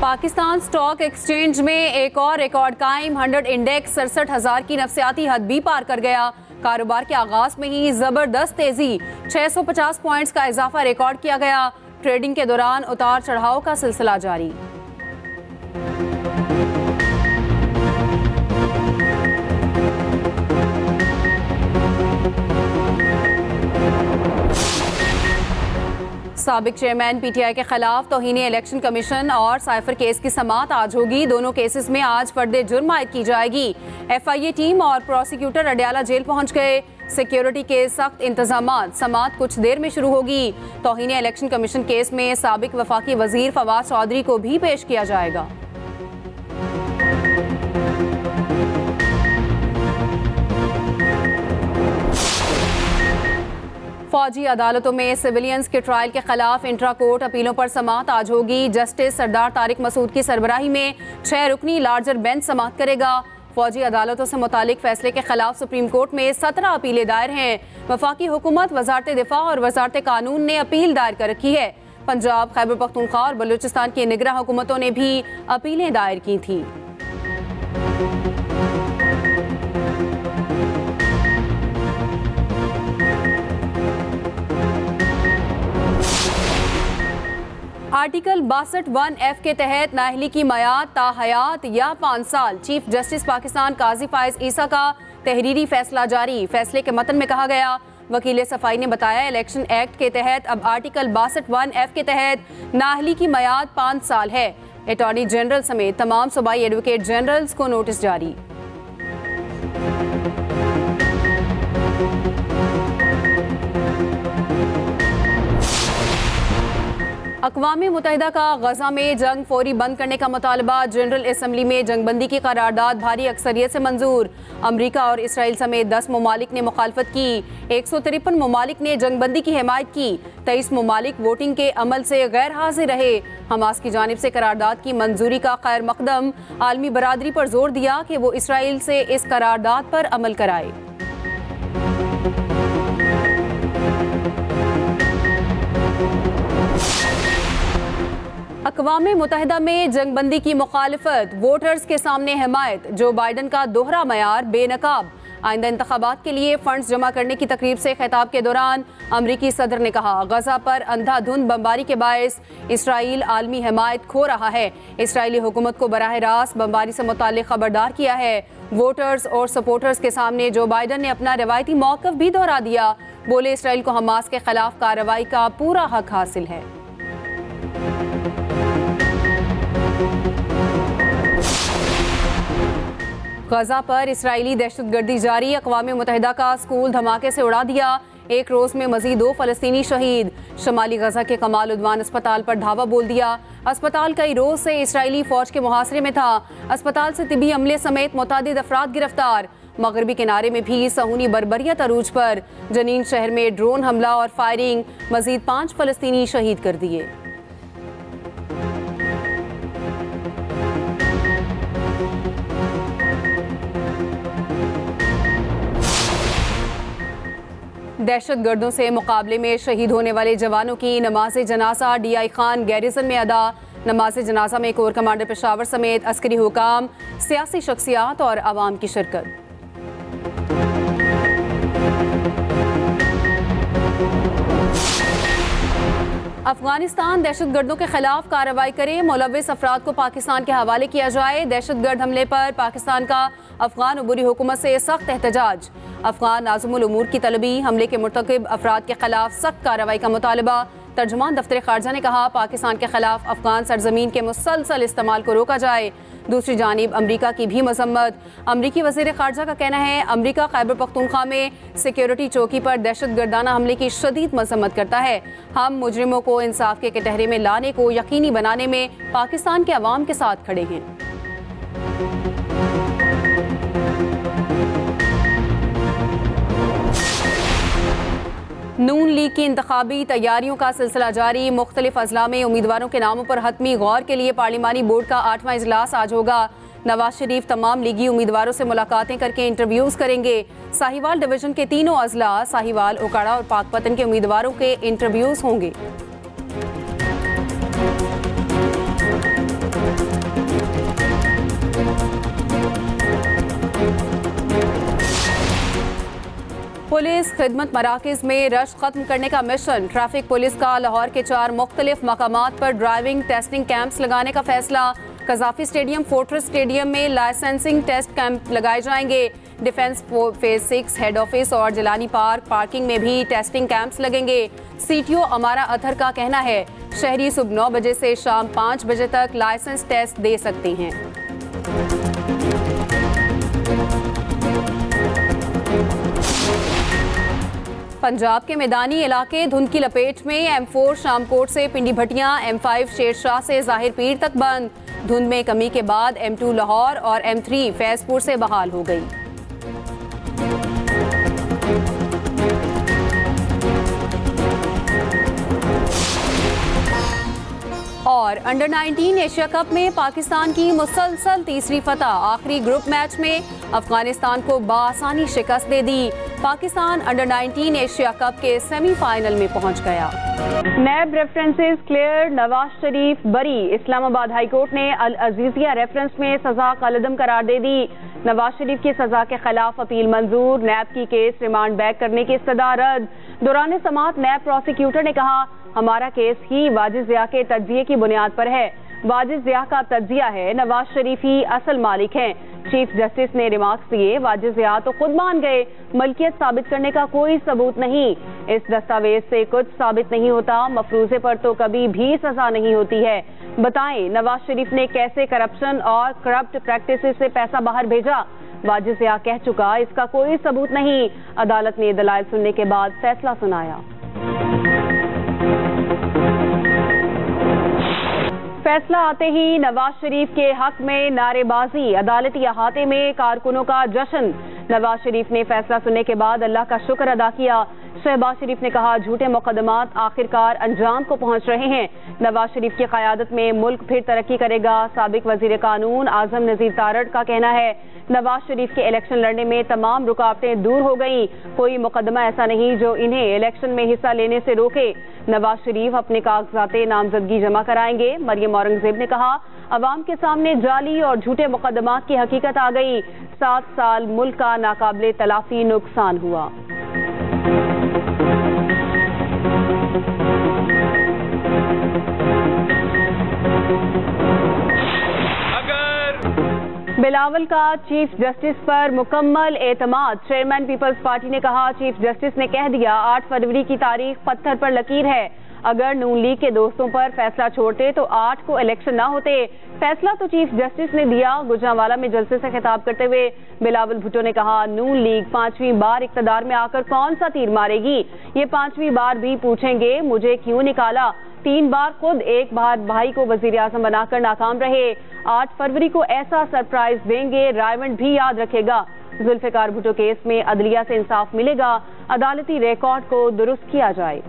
Pakistan stock exchange में एक और रिकॉर्ड कायम। 100 इंडेक्स 67,000 की नफसियाती हद भी पार कर गया। कारोबार के आगाज में ही जबरदस्त तेजी, 650 पॉइंट्स का इजाफा रिकॉर्ड किया गया। ट्रेडिंग के दौरान उतार चढ़ाव का सिलसिला जारी। साबिक चेयरमैन पीटीआई के खिलाफ तौहीन इलेक्शन कमीशन और साइफर केस की समाअत आज होगी। दोनों केसेस में आज फर्द जुर्म आयद की जाएगी। एफआईए टीम और प्रोसिक्यूटर अडयाला जेल पहुंच गए। सिक्योरिटी के सख्त इंतजामात। समाअत कुछ देर में शुरू होगी। तौहीन इलेक्शन कमीशन केस में साबिक वफाकी वजीर फवाद चौधरी को भी पेश किया जाएगा। फौजी अदालतों में सिविलियंस के ट्रायल के खिलाफ इंट्रा कोर्ट अपीलों पर समाअत आज होगी। जस्टिस सरदार तारिक मसूद की सरबराही में 6 रुकनी लार्जर बेंच समाअत करेगा। फौजी अदालतों से मुतालिक फैसले के खिलाफ सुप्रीम कोर्ट में 17 अपीलें दायर हैं। वफाकी हुकूमत, वजारत दिफा और वजारत कानून ने अपील दायर कर रखी है। पंजाब, खैबर पख्तूनख्वा और बलूचिस्तान की निगरां हुकूमतों ने भी अपीलें दायर की थी। आर्टिकल 62(1)(f) के तहत नाअहली की मयाद ताहयात या 5 साल। चीफ जस्टिस पाकिस्तान काजी फायज ईसा का तहरीरी फैसला जारी। फैसले के मतन में कहा गया, वकील सफाई ने बताया, इलेक्शन एक्ट के तहत अब आर्टिकल 62(1)(f) के तहत नाअहली की मयाद 5 साल है। अटॉर्नी जनरल समेत तमाम सूबाई एडवोकेट जनरल्स को नोटिस जारी। अक़वाम मुत्तहिदा का गजा में जंग फौरी बंद करने का मुतालबा। जनरल असम्बली में जंगबंदी की करारदाद भारी अक्सरियत से मंजूर। अमरीका और इसराइल समेत 10 ममालिक ने मुखालफत की। 153 ममालिक ने जंगबंदी की हिमायत की। 23 ममालिक वोटिंग के अमल से गैर हाजिर रहे। हमास की जानिब से करारदाद की मंजूरी का खैर मकदम। आलमी बरादरी पर जोर दिया कि वो इसराइल से इस करारदाद पर अमल कराए। अक़वाम मुत्तहिदा में जंगबंदी की मुखालफत, वोटर्स के सामने हिमायत। जो बाइडन का दोहरा मयार बेनकाब। आइंदा इंतखाबात के लिए फंड्स जमा करने की तकरीब से खिताब के दौरान अमरीकी सदर ने कहा, गजा पर अंधाधुंध बमबारी के बायस इसराइल आलमी हिमायत खो रहा है। इसराइली हुकूमत को बराह रास्त बमबारी से मुताल्लिक खबरदार किया है। वोटर्स और सपोर्टर्स के सामने जो बाइडन ने अपना रवायती मौक़िफ़ भी दोहरा दिया। बोले, इसराइल को हमास के खिलाफ कार्रवाई का पूरा हक हासिल है। गजा पर इसराइली दहशतगर्दी जारी। अक़वाम मुत्तहिदा का स्कूल धमाके से उड़ा दिया। एक रोज में मजीद 2 फ़लस्तीनी शहीद। शमाली गजा के कमाल उद्वान अस्पताल पर धावा बोल दिया। अस्पताल कई रोज से इसराइली फौज के मुहासरे में था। अस्पताल से तिबी अमले समेत मुतादिद अफराद गिरफ्तार। मगरबी किनारे में भी सहूनी बर्बरियत अरूज पर। जनीन शहर में ड्रोन हमला और फायरिंग, मजीद 5 फ़लस्तीनी शहीद कर दिए। दहशतगर्दों से मुकाबले में शहीद होने वाले जवानों की नमाज जनाजा डीआई खान गैरिसन में अदा। नमाज जनाजा में कोर कमांडर पेशावर समेत अस्करी हुकाम, सियासी शख्सियात और आवाम की शिरकत। अफगानिस्तान दहशतगर्दों के खिलाफ कार्रवाई करे, मुलव्विस अफराद को पाकिस्तान के हवाले किया जाए। दहशतगर्द हमले पर पाकिस्तान का अफगान उबूरी हुकूमत से सख्त एहतजाज। अफगान नाज़िमुल उमूर की तलबी, हमले के मुर्तकिब अफराद के खिलाफ सख्त कार्रवाई का मुतालबा। तर्जुमान दफ्तर खारजा ने कहा, पाकिस्तान के खिलाफ अफगान सरजमीन के मुसलसल इस्तेमाल को रोका जाए। दूसरी जानिब अमरीका की भी मजम्मत। अमरीकी वज़ीर खारजा का कहना है, अमरीका खैबर पख्तूनख्वा में सिक्योरिटी चौकी पर दहशतगर्दाना हमले की शदीद मजम्मत करता है। हम मुजरिमों को इंसाफ के कटहरे में लाने को यकीनी बनाने में पाकिस्तान के अवाम के साथ खड़े हैं। नून लीग की इंतखाबी तैयारियों का सिलसिला जारी। मुख्तलिफ अजला में उम्मीदवारों के नामों पर हतमी गौर के लिए पार्लिमानी बोर्ड का 8वां इजलास आज होगा। नवाज शरीफ तमाम लीगी उम्मीदवारों से मुलाकातें करके इंटरव्यूज करेंगे। साहिवाल डिवीजन के तीनों अजला, साहिवाल, ओकाड़ा और पाकपतन के उम्मीदवारों के इंटरव्यूज होंगे। पुलिस खिदमत मराकज़ में रश खत्म करने का मिशन। ट्रैफिक पुलिस का लाहौर के 4 मुख्तलिफ मकामात पर ड्राइविंग टेस्टिंग कैंप्स लगाने का फैसला। कजाफी स्टेडियम, फोर्ट्रेस स्टेडियम में लाइसेंसिंग टेस्ट कैंप लगाए जाएंगे। डिफेंस फेज 6 हेड ऑफिस और जिलानी पार्क पार्किंग में भी टेस्टिंग कैंप्स लगेंगे। CTO अमारा अथर का कहना है शहरी सुबह 9 बजे से शाम 5 बजे तक लाइसेंस टेस्ट दे सकते हैं। पंजाब के मैदानी इलाके धुंध की लपेट में। M4 शामकोट से पिंडी भटियां, M5 शेरशाह से जाहिर पीर तक बंद। धुंध में कमी के बाद M2 लाहौर और M3 फैजपुर से बहाल हो गई। और अंडर 19 एशिया कप में पाकिस्तान की मुसलसल तीसरी फतह। आखिरी ग्रुप मैच में अफगानिस्तान को बाआसानी शिकस्त दे दी। पाकिस्तान अंडर 19 एशिया कप के सेमीफाइनल में पहुंच गया। नैब रेफरेंसेस क्लियर, नवाज शरीफ बरी। इस्लामाबाद हाईकोर्ट ने अल अजीजिया रेफरेंस में सजा कलअदम करार दे दी। नवाज शरीफ की सजा के खिलाफ अपील मंजूर। नैब की केस रिमांड बैक करने की इस्तदा रद्द। दौरान समाअत नैब प्रोसिक्यूटर ने कहा हमारा केस ही वाजिद ज़िया के तज्जिए की बुनियाद पर है। वाजिद ज़िया का तज्जिया है नवाज शरीफ ही असल मालिक हैं। चीफ जस्टिस ने रिमार्क्स दिए वाजिद ज़िया तो खुद मान गए, मलकियत साबित करने का कोई सबूत नहीं। इस दस्तावेज से कुछ साबित नहीं होता, मफरूजे पर तो कभी भी सजा नहीं होती है। बताएं नवाज शरीफ ने कैसे करप्शन और करप्ट प्रैक्टिसेस से पैसा बाहर भेजा। वाजिद ज़िया कह चुका इसका कोई सबूत नहीं। अदालत ने दलाइल सुनने के बाद फैसला सुनाया। फैसला आते ही नवाज शरीफ के हक में नारेबाजी। अदालती अहाते में कारकुनों का जश्न। नवाज शरीफ ने फैसला सुनने के बाद अल्लाह का शुक्र अदा किया। शहबाज शरीफ ने कहा झूठे मुकदमात आखिरकार अंजाम को पहुंच रहे हैं। नवाज शरीफ की क़यादत में मुल्क फिर तरक्की करेगा। साबिक वजीर कानून आजम नजीर तारड़ का कहना है नवाज शरीफ के इलेक्शन लड़ने में तमाम रुकावटें दूर हो गई। कोई मुकदमा ऐसा नहीं जो इन्हें इलेक्शन में हिस्सा लेने से रोके। नवाज शरीफ अपने कागजाते नामजदगी जमा कराएंगे। मरियम औरंगजेब ने कहा अवाम के सामने जाली और झूठे मुकदमात की हकीकत आ गई। 7 साल मुल्क का नाकाबिले तलाफी नुकसान हुआ। बिलावल का चीफ जस्टिस पर मुकम्मल एतमाद। चेयरमैन पीपल्स पार्टी ने कहा चीफ जस्टिस ने कह दिया 8 फरवरी की तारीख पत्थर पर लकीर है। अगर नून लीग के दोस्तों पर फैसला छोड़ते तो 8 को इलेक्शन ना होते। फैसला तो चीफ जस्टिस ने दिया। गुजरांवाला में जलसे से खिताब करते हुए बिलावल भुट्टो ने कहा नून लीग 5वीं बार इक़्तिदार में आकर कौन सा तीर मारेगी। ये 5वीं बार भी पूछेंगे मुझे क्यों निकाला। 3 बार खुद, 1 बार भाई को वजीर आज़म बनाकर नाकाम रहे। 8 फरवरी को ऐसा सरप्राइज देंगे रायवंड भी याद रखेगा। जुल्फ़िकार भुट्टो केस में अदलिया से इंसाफ मिलेगा। अदालती रिकॉर्ड को दुरुस्त किया जाए।